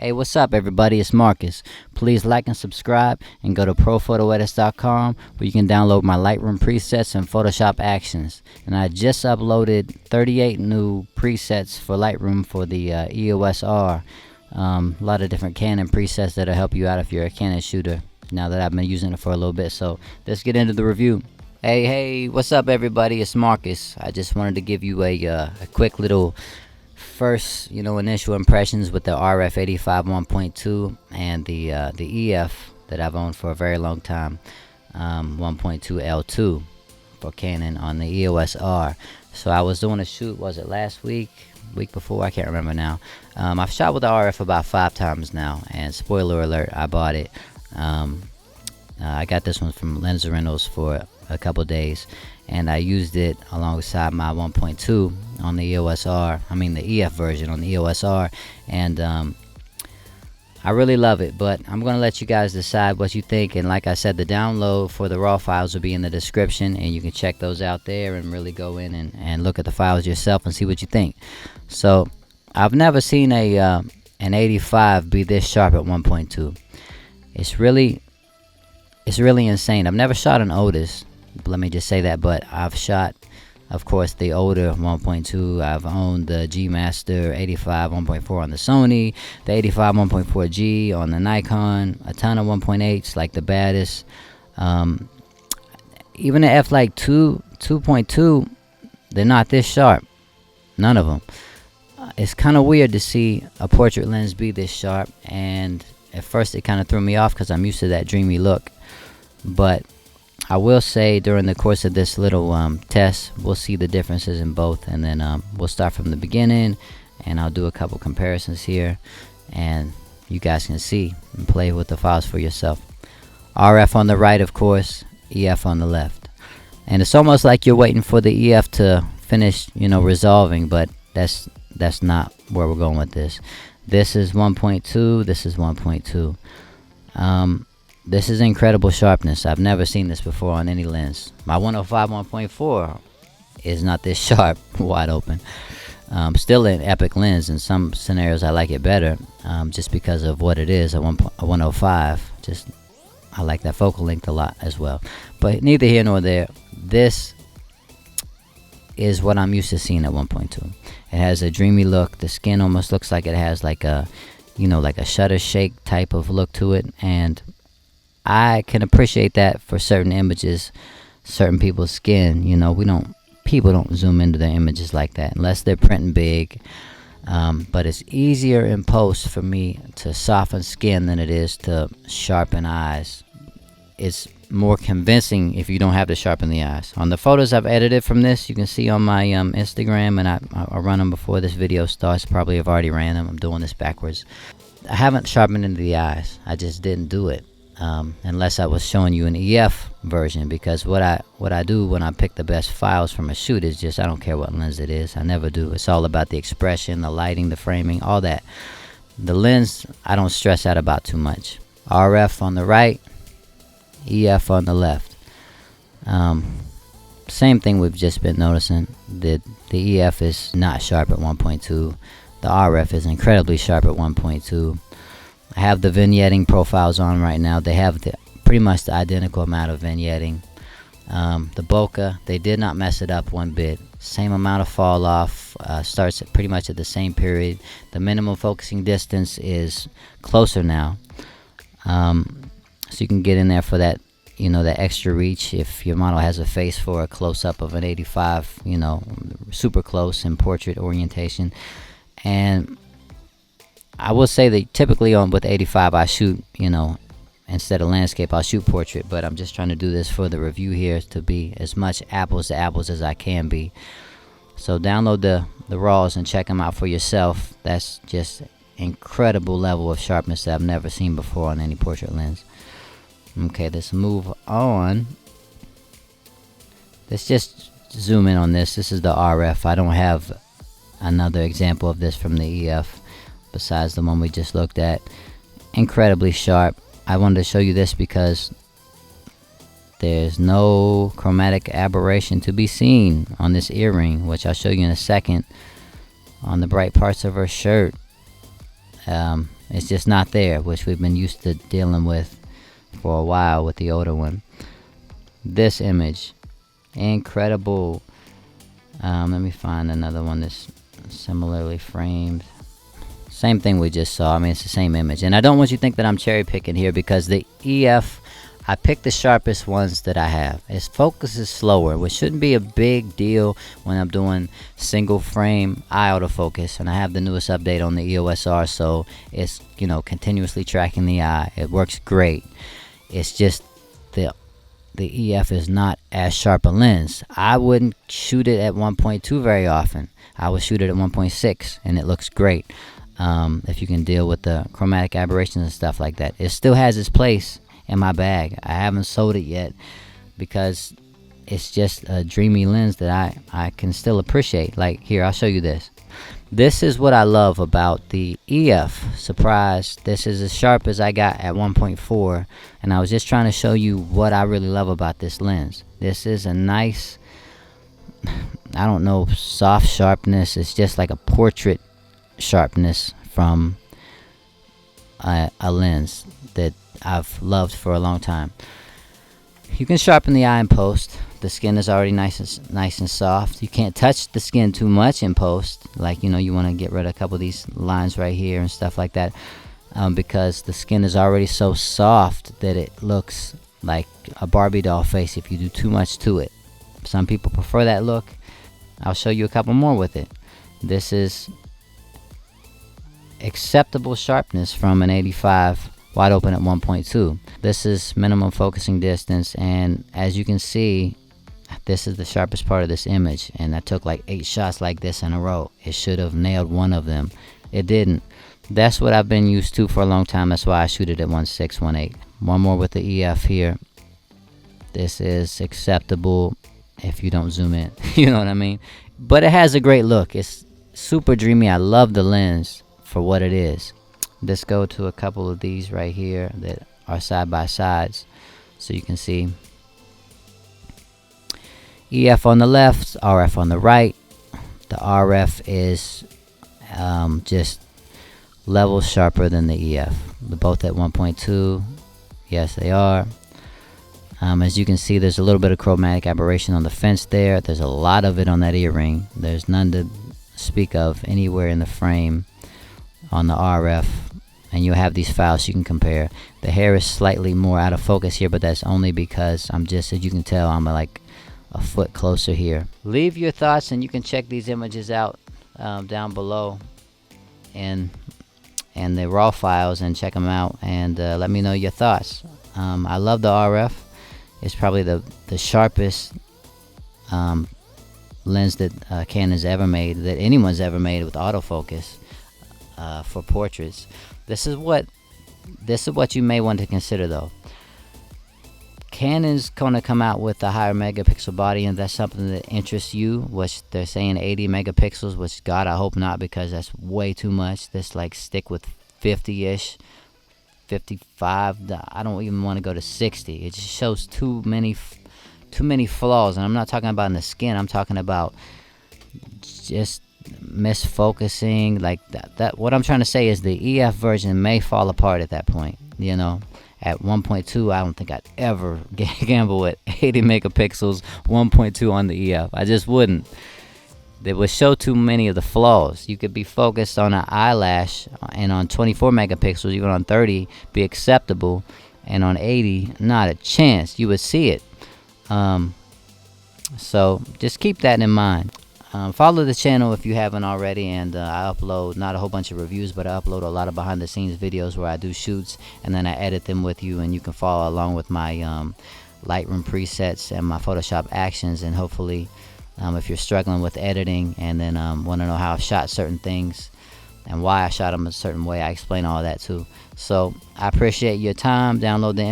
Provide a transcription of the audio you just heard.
Hey, what's up, everybody? It's Marcus. Please like and subscribe, and go to ProPhotoEdits.com where you can download my Lightroom presets and Photoshop actions. And I just uploaded 38 new presets for Lightroom for the EOS R. A lot of different Canon presets that'll help you out if you're a Canon shooter, now that I've been using it for a little bit. So let's get into the review. Hey, what's up, everybody? It's Marcus. I just wanted to give you a quick little first, initial impressions with the RF85 1.2 and the EF that I've owned for a very long time, 1.2 L2 for Canon on the EOS R. So I was doing a shoot, was it last week before, I can't remember now. I've shot with the RF about 5 times now, and spoiler alert, I bought it. I got this one from Lens Rentals for a couple days, and I used it alongside my 1.2 on the EOS R. I mean the EF version on the EOS R, and I really love it. But I'm gonna let you guys decide what you think, and like I said, the download for the raw files will be in the description, and you can check those out there and really go in and look at the files yourself and see what you think. So I've never seen an 85 be this sharp at 1.2. It's really insane. I've never shot an Otis, let me just say that, but I've shot, of course, the older 1.2. I've owned the G Master 85 1.4 on the Sony, the 85 1.4G on the Nikon, a ton of 1.8s, like the baddest. Even the f-Lite 2.2, they're not this sharp, none of them. It's kind of weird to see a portrait lens be this sharp, and at first it kind of threw me off because I'm used to that dreamy look. But I will say during the course of this little test, we'll see the differences in both, and then we'll start from the beginning, and I'll do a couple comparisons here, and you guys can see and play with the files for yourself. RF on the right, of course, EF on the left, and it's almost like you're waiting for the EF to finish, resolving, but that's not where we're going with this. This is 1.2, this is 1.2. This is incredible sharpness. I've never seen this before on any lens. My 105 1.4 is not this sharp, wide open. Still an epic lens. In some scenarios I like it better, just because of what it is, a 105. I like that focal length a lot as well. But neither here nor there. This is what I'm used to seeing at 1.2. It has a dreamy look. The skin almost looks like it has like a, like a shutter shake type of look to it, and I can appreciate that for certain images, certain people's skin. People don't zoom into their images like that unless they're printing big. But it's easier in post for me to soften skin than it is to sharpen eyes. It's more convincing if you don't have to sharpen the eyes. On the photos I've edited from this, you can see on my Instagram, and I run them before this video starts. Probably have already ran them. I'm doing this backwards. I haven't sharpened into the eyes. I just didn't do it. Unless I was showing you an EF version, because what I do when I pick the best files from a shoot is just, I don't care what lens it is. I never do. It's all about the expression, the lighting, the framing, all that. The lens I don't stress out about too much. RF on the right, EF on the left. Same thing we've just been noticing. The EF is not sharp at 1.2. The RF is incredibly sharp at 1.2. I have the vignetting profiles on right now. They have pretty much the identical amount of vignetting. The bokeh, they did not mess it up one bit. Same amount of fall off, starts pretty much at the same period. The minimum focusing distance is closer now. So you can get in there for that, that extra reach if your model has a face for a close-up of an 85, super close in portrait orientation. And I will say that typically with 85 I shoot, instead of landscape I'll shoot portrait, but I'm just trying to do this for the review here to be as much apples to apples as I can be. So download the raws and check them out for yourself. That's just incredible level of sharpness that I've never seen before on any portrait lens. Okay, let's move on. Let's just zoom in on this. This is the RF. I don't have another example of this from the EF besides the one we just looked at. Incredibly sharp. I wanted to show you this because there's no chromatic aberration to be seen on this earring, which I'll show you in a second. On the bright parts of her shirt, It's just not there, which we've been used to dealing with for a while with the older one. This image, incredible. Let me find another one that's similarly framed. Same thing we just saw. I mean, it's the same image. And I don't want you to think that I'm cherry picking here, because the EF, I picked the sharpest ones that I have. Its focus is slower, which shouldn't be a big deal when I'm doing single frame eye autofocus. And I have the newest update on the EOS R, so it's, you know, continuously tracking the eye. It works great. It's just the EF is not as sharp a lens. I wouldn't shoot it at 1.2 very often. I would shoot it at 1.6 and it looks great. If you can deal with the chromatic aberrations and stuff like that. It still has its place in my bag. I haven't sold it yet because it's just a dreamy lens that I can still appreciate. Like here, I'll show you this. This is what I love about the EF. Surprise, this is as sharp as I got at 1.4, and I was just trying to show you what I really love about this lens. This is a nice, I don't know, soft sharpness. It's just like a portrait sharpness from a lens that I've loved for a long time. You can sharpen the eye in post. The skin is already nice and soft. You can't touch the skin too much in post. Like, you know, you want to get rid of a couple of these lines right here and stuff like that, because the skin is already so soft that it looks like a Barbie doll face if you do too much to it. Some people prefer that look. I'll show you a couple more with it. This is acceptable sharpness from an 85 wide open at 1.2. This is minimum focusing distance, and as you can see, this is the sharpest part of this image, and I took like 8 shots like this in a row. It should have nailed one of them. It didn't. That's what I've been used to for a long time. That's why I shoot it at 1.6, 1.8. One more with the EF here. This is acceptable if you don't zoom in. You know what I mean? But it has a great look. It's super dreamy. I love the lens for what it is. Let's go to a couple of these right here that are side by sides so you can see. EF on the left, RF on the right. The RF is just levels sharper than the EF. They're both at 1.2. Yes, they are. As you can see, there's a little bit of chromatic aberration on the fence there. There's a lot of it on that earring. There's none to speak of anywhere in the frame on the RF. And you have these files you can compare. The hair is slightly more out of focus here, but that's only because I'm just, as you can tell, I'm like a foot closer here. Leave your thoughts, and you can check these images out down below and the raw files, and check them out, and let me know your thoughts. I love the RF. It's probably the sharpest lens that Canon's ever made, that anyone's ever made with autofocus for portraits. This is what you may want to consider, though. Canon's going to come out with a higher megapixel body, and that's something that interests you, which they're saying 80 megapixels, which, God, I hope not, because that's way too much. This, like, stick with 50-ish, 55. I don't even want to go to 60. It just shows too many flaws, and I'm not talking about in the skin. I'm talking about just misfocusing, like that. What I'm trying to say is the EF version may fall apart at that point. You know, at 1.2, I don't think I'd ever gamble with 80 megapixels 1.2 on the EF. I just wouldn't. They would show too many of the flaws. You could be focused on an eyelash, and on 24 megapixels, even on 30, be acceptable, and on 80, not a chance. You would see it. So just keep that in mind. Follow the channel if you haven't already, and I upload not a whole bunch of reviews, but I upload a lot of behind the scenes videos where I do shoots, and then I edit them with you, and you can follow along with my Lightroom presets and my Photoshop actions. And hopefully if you're struggling with editing and then want to know how I've shot certain things and why I shot them a certain way, I explain all that too. So I appreciate your time. Download the